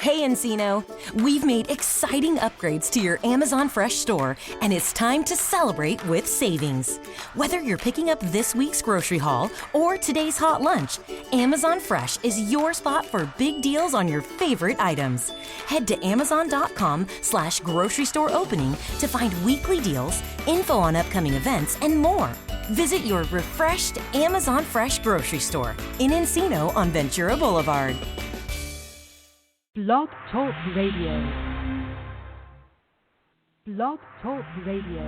Hey Encino! We've made exciting upgrades to your Amazon Fresh store, and it's time to celebrate with savings. Whether you're picking up this week's grocery haul or today's hot lunch, Amazon Fresh is your spot for big deals on your favorite items. Head to amazon.com/grocery store opening to find weekly deals, info on upcoming events, and more. Visit your refreshed Amazon Fresh grocery store in Encino on Ventura Boulevard. Blog Talk Radio. Blog Talk Radio.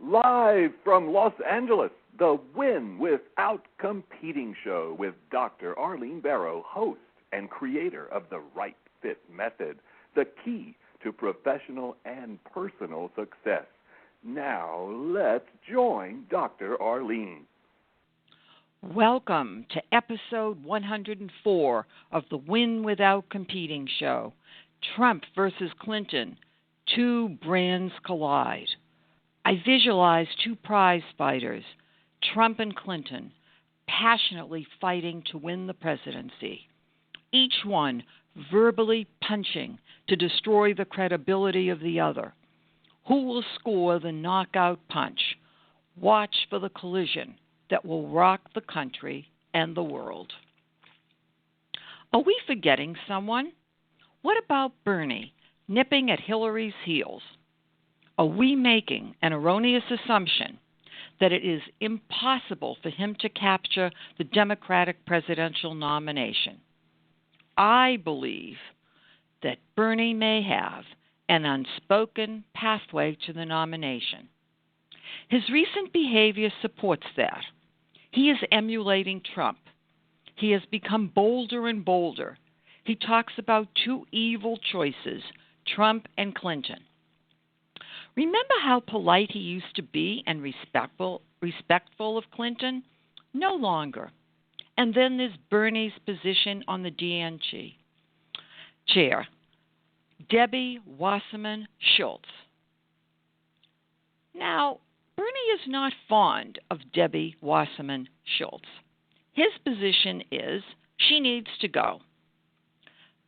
Live from Los Angeles, the Win Without Competing show with Dr. Arlene Barrow, host and creator of the Right Fit Method, the key to professional and personal success. Now, let's join Dr. Arlene. Welcome to episode 104 of the Win Without Competing show. Trump versus Clinton, two brands collide. I visualize two prize fighters, Trump and Clinton, passionately fighting to win the presidency. Each one verbally punching to destroy the credibility of the other. Who will score the knockout punch? Watch for the collision that will rock the country and the world. Are we forgetting someone? What about Bernie nipping at Hillary's heels? Are we making an erroneous assumption that it is impossible for him to capture the Democratic presidential nomination? I believe that Bernie may have an unspoken pathway to the nomination. His recent behavior supports that. He is emulating Trump. He has become bolder and bolder. He talks about two evil choices, Trump and Clinton. Remember how polite he used to be and respectful of Clinton? No longer. And then there's Bernie's position on the DNC chair, Debbie Wasserman Schultz. Now, Bernie is not fond of Debbie Wasserman Schultz. His position is she needs to go.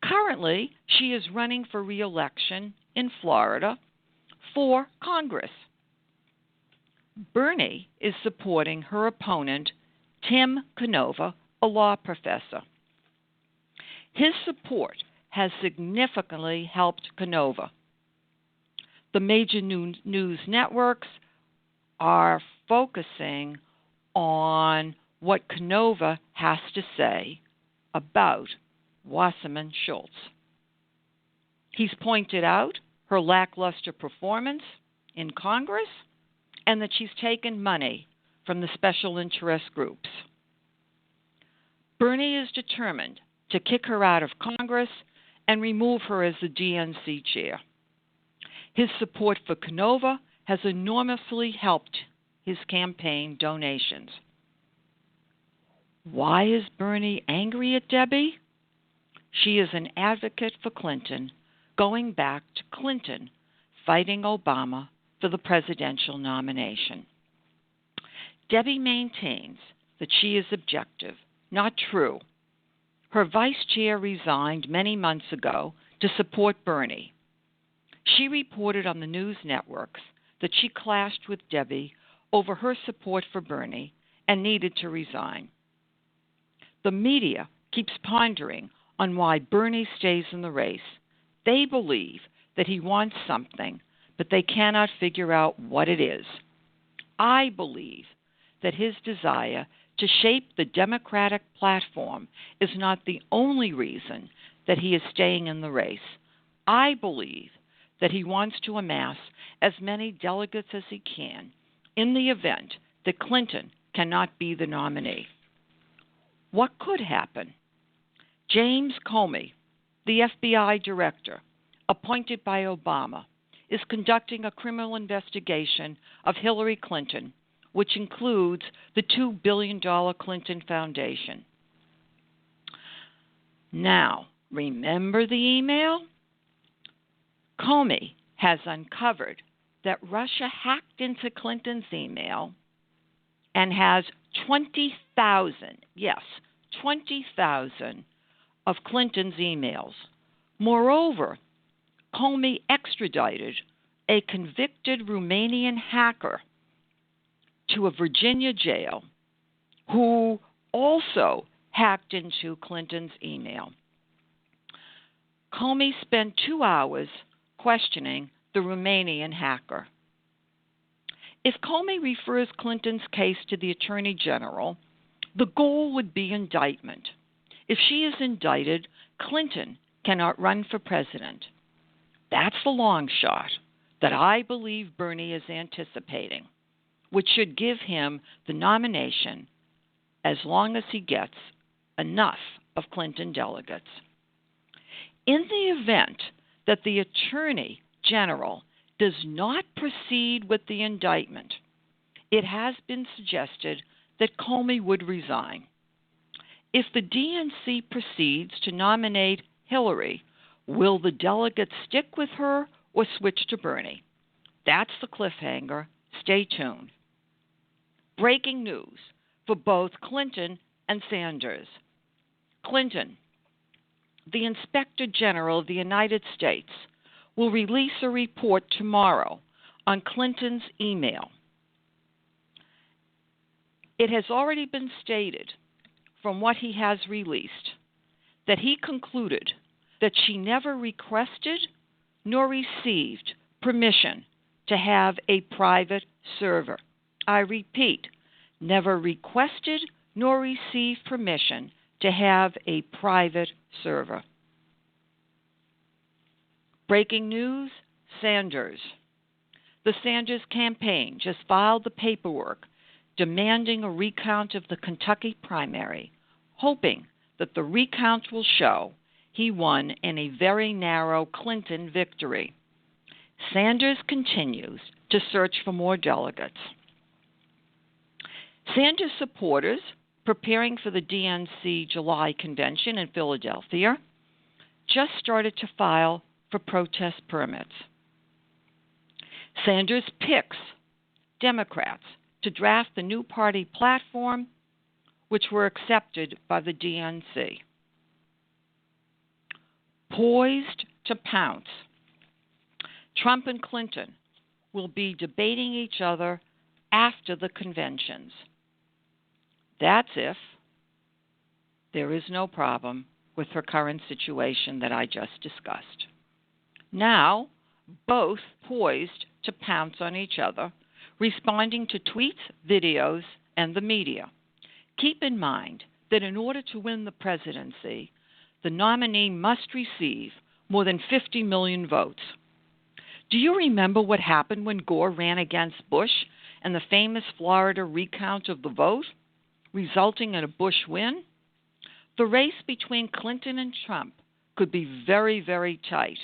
Currently, she is running for re-election in Florida for Congress. Bernie is supporting her opponent, Tim Canova, a law professor. His support has significantly helped Canova. The major news networks are focusing on what Canova has to say about Wasserman Schultz. He's pointed out her lackluster performance in Congress and that she's taken money from the special interest groups. Bernie is determined to kick her out of Congress and remove her as the DNC chair. His support for Canova has enormously helped his campaign donations. Why is Bernie angry at Debbie? She is an advocate for Clinton, going back to Clinton fighting Obama for the presidential nomination. Debbie maintains that she is objective, not true. Her vice chair resigned many months ago to support Bernie. She reported on the news networks that she clashed with Debbie over her support for Bernie and needed to resign. The media keeps pondering on why Bernie stays in the race. They believe that he wants something, but they cannot figure out what it is. I believe that his desire to shape the Democratic platform is not the only reason that he is staying in the race. I believe that he wants to amass as many delegates as he can in the event that Clinton cannot be the nominee. What could happen? James Comey, the FBI director, appointed by Obama, is conducting a criminal investigation of Hillary Clinton, which includes the $2 billion Clinton Foundation. Now, remember the email? Comey has uncovered that Russia hacked into Clinton's email and has 20,000, yes, 20,000 of Clinton's emails. Moreover, Comey extradited a convicted Romanian hacker to a Virginia jail who also hacked into Clinton's email. Comey spent 2 hours questioning the Romanian hacker. If Comey refers Clinton's case to the Attorney General, the goal would be indictment. If she is indicted, Clinton cannot run for president. That's the long shot that I believe Bernie is anticipating, which should give him the nomination as long as he gets enough of Clinton delegates. In the event that the Attorney General does not proceed with the indictment, it has been suggested that Comey would resign. If the DNC proceeds to nominate Hillary, will the delegates stick with her or switch to Bernie? That's the cliffhanger. Stay tuned. Breaking news for both Clinton and Sanders. Clinton, the Inspector General of the United States, will release a report tomorrow on Clinton's email. It has already been stated from what he has released that he concluded that she never requested nor received permission to have a private server. I repeat, never requested nor received permission to have a private server. Breaking news, Sanders. The Sanders campaign just filed the paperwork demanding a recount of the Kentucky primary, hoping that the recount will show he won in a very narrow Clinton victory. Sanders continues to search for more delegates. Sanders supporters preparing for the DNC July convention in Philadelphia just started to file for protest permits. Sanders picks Democrats to draft the new party platform, which were accepted by the DNC. Poised to pounce, Trump and Clinton will be debating each other after the conventions. That's if there is no problem with her current situation that I just discussed. Now, both poised to pounce on each other, responding to tweets, videos, and the media. Keep in mind that in order to win the presidency, the nominee must receive more than 50 million votes. Do you remember what happened when Gore ran against Bush and the famous Florida recount of the vote, resulting in a Bush win? The race between Clinton and Trump could be very, very tight.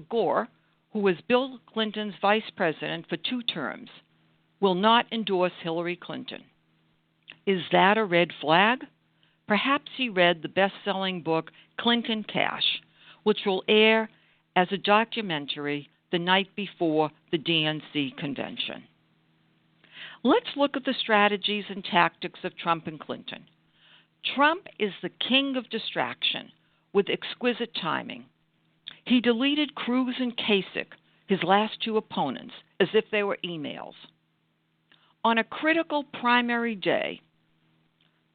Gore, who was Bill Clinton's vice president for 2 terms, will not endorse Hillary Clinton. Is that a red flag? Perhaps he read the best-selling book Clinton Cash, which will air as a documentary the night before the DNC convention. Let's look at the strategies and tactics of Trump and Clinton. Trump is the king of distraction with exquisite timing. He deleted Cruz and Kasich, his last 2 opponents, as if they were emails. On a critical primary day,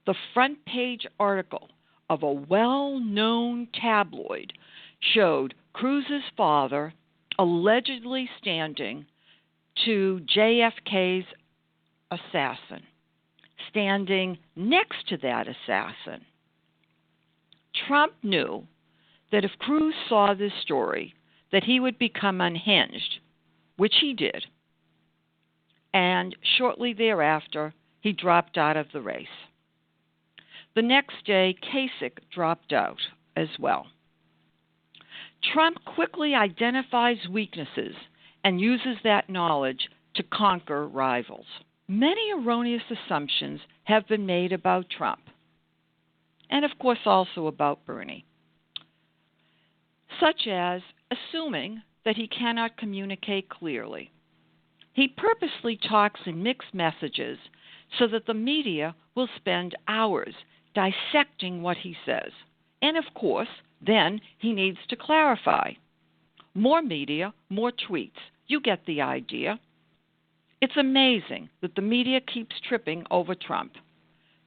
the front page article of a well-known tabloid showed Cruz's father allegedly standing to JFK's assassin, standing next to that assassin. Trump knew that if Cruz saw this story, that he would become unhinged, which he did, and shortly thereafter, he dropped out of the race. The next day, Kasich dropped out as well. Trump quickly identifies weaknesses and uses that knowledge to conquer rivals. Many erroneous assumptions have been made about Trump, and of course also about Bernie. such as assuming that he cannot communicate clearly. He purposely talks in mixed messages so that the media will spend hours dissecting what he says. And of course, then he needs to clarify. More media, more tweets. You get the idea. It's amazing that the media keeps tripping over Trump.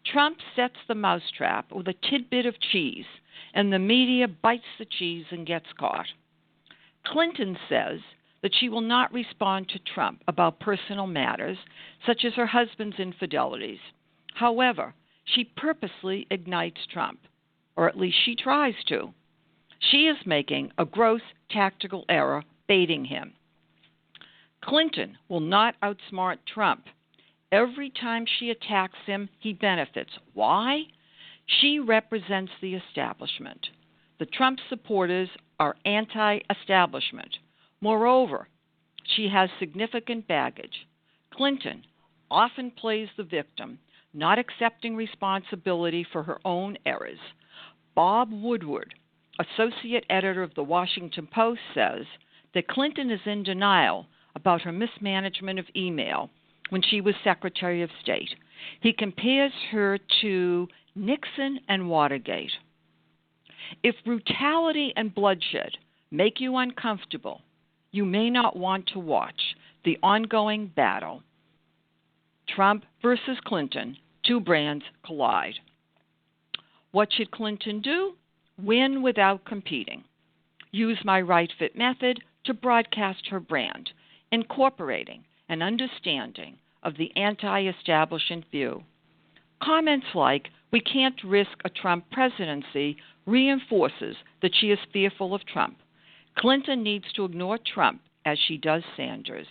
Trump sets the mousetrap with a tidbit of cheese, and the media bites the cheese and gets caught. Clinton says that she will not respond to Trump about personal matters, such as her husband's infidelities. However, she purposely ignites Trump, or at least she tries to. She is making a gross tactical error baiting him. Clinton will not outsmart Trump. Every time she attacks him, he benefits. Why? She represents the establishment. The Trump supporters are anti-establishment. Moreover, she has significant baggage. Clinton often plays the victim, not accepting responsibility for her own errors. Bob Woodward, associate editor of the Washington Post, says that Clinton is in denial about her mismanagement of email when she was Secretary of State. He compares her to Nixon and Watergate. If brutality and bloodshed make you uncomfortable, you may not want to watch the ongoing battle. Trump versus Clinton, two brands collide. What should Clinton do? Win without competing. Use my right fit method to broadcast her brand, incorporating an understanding of the anti-establishment view. Comments like, "We can't risk a Trump presidency," reinforces that she is fearful of Trump. Clinton needs to ignore Trump as she does Sanders.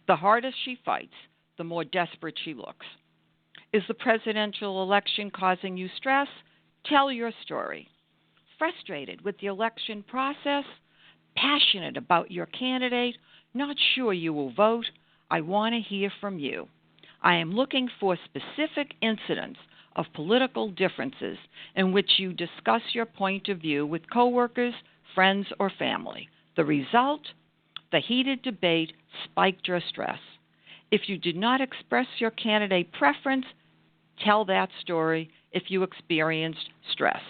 The harder she fights, the more desperate she looks. Is the presidential election causing you stress? Tell your story. Frustrated with the election process? Passionate about your candidate? Not sure you will vote? I want to hear from you. I am looking for specific incidents of political differences in which you discuss your point of view with coworkers, friends, or family. The result? The heated debate spiked your stress. If you did not express your candidate preference, tell that story if you experienced stress.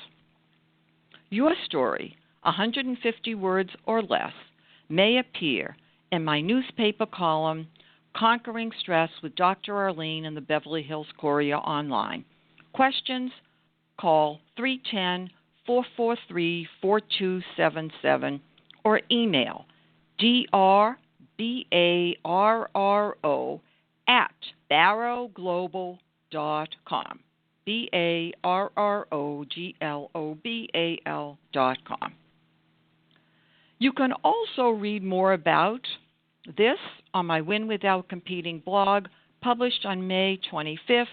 Your story, 150 words or less, may appear in my newspaper column, Conquering Stress with Dr. Arlene in the Beverly Hills Courier online. Questions? Call 310-443-4277 or email drbarro@barrowglobal.com. barrowglobal.com. You can also read more about this on my Win Without Competing blog, published on May 25th.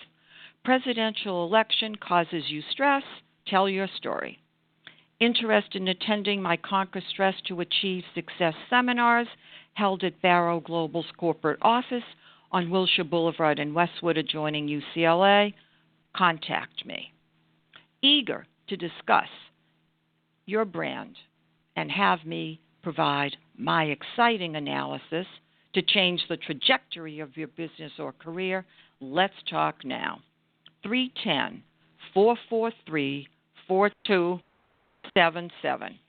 Presidential election causes you stress? Tell your story. Interested in attending my Conquer Stress to Achieve Success seminars held at Barrow Global's corporate office on Wilshire Boulevard in Westwood adjoining UCLA? Contact me. Eager to discuss your brand and have me provide my exciting analysis to change the trajectory of your business or career? Let's talk now. 310-443-4277.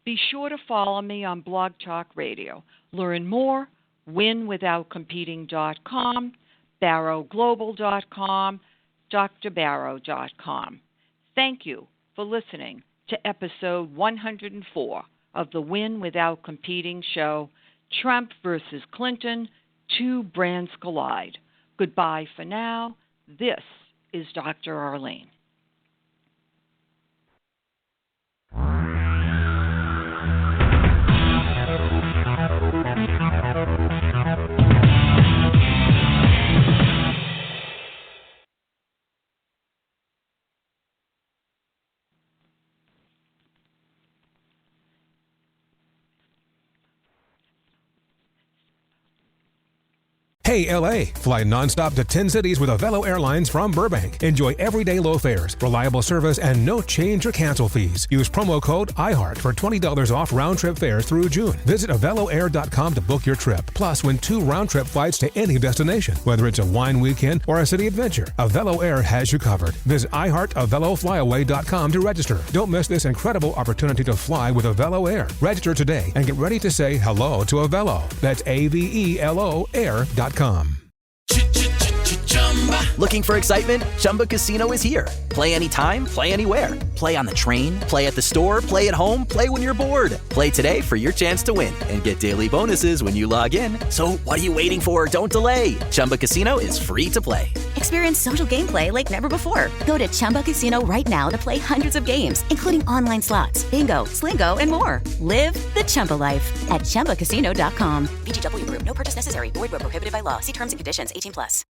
Be sure to follow me on Blog Talk Radio. Learn more, winwithoutcompeting.com, barrowglobal.com, drbarrow.com. Thank you for listening to episode 104 of the Win Without Competing show, Trump versus Clinton, two brands collide. Goodbye for now. This is Dr. Arlene. Hey LA, fly nonstop to 10 cities with Avelo Airlines from Burbank. Enjoy everyday low fares, reliable service, and no change or cancel fees. Use promo code IHEART for $20 off round-trip fares through June. Visit AveloAir.com to book your trip. Plus, win 2 round-trip flights to any destination, whether it's a wine weekend or a city adventure. Avelo Air has you covered. Visit iHeartAveloFlyaway.com to register. Don't miss this incredible opportunity to fly with Avelo Air. Register today and get ready to say hello to Avelo. That's AVELO Air.com. Looking for excitement? Chumba Casino is here. Play anytime, play anywhere. Play on the train, play at the store, play at home, play when you're bored. Play today for your chance to win and get daily bonuses when you log in. So what are you waiting for? Don't delay. Chumba Casino is free to play. Experience social gameplay like never before. Go to Chumba Casino right now to play hundreds of games, including online slots, bingo, Slingo, and more. Live the Chumba life at ChumbaCasino.com. VGW Group. No purchase necessary. Void where prohibited by law. See terms and conditions. 18+.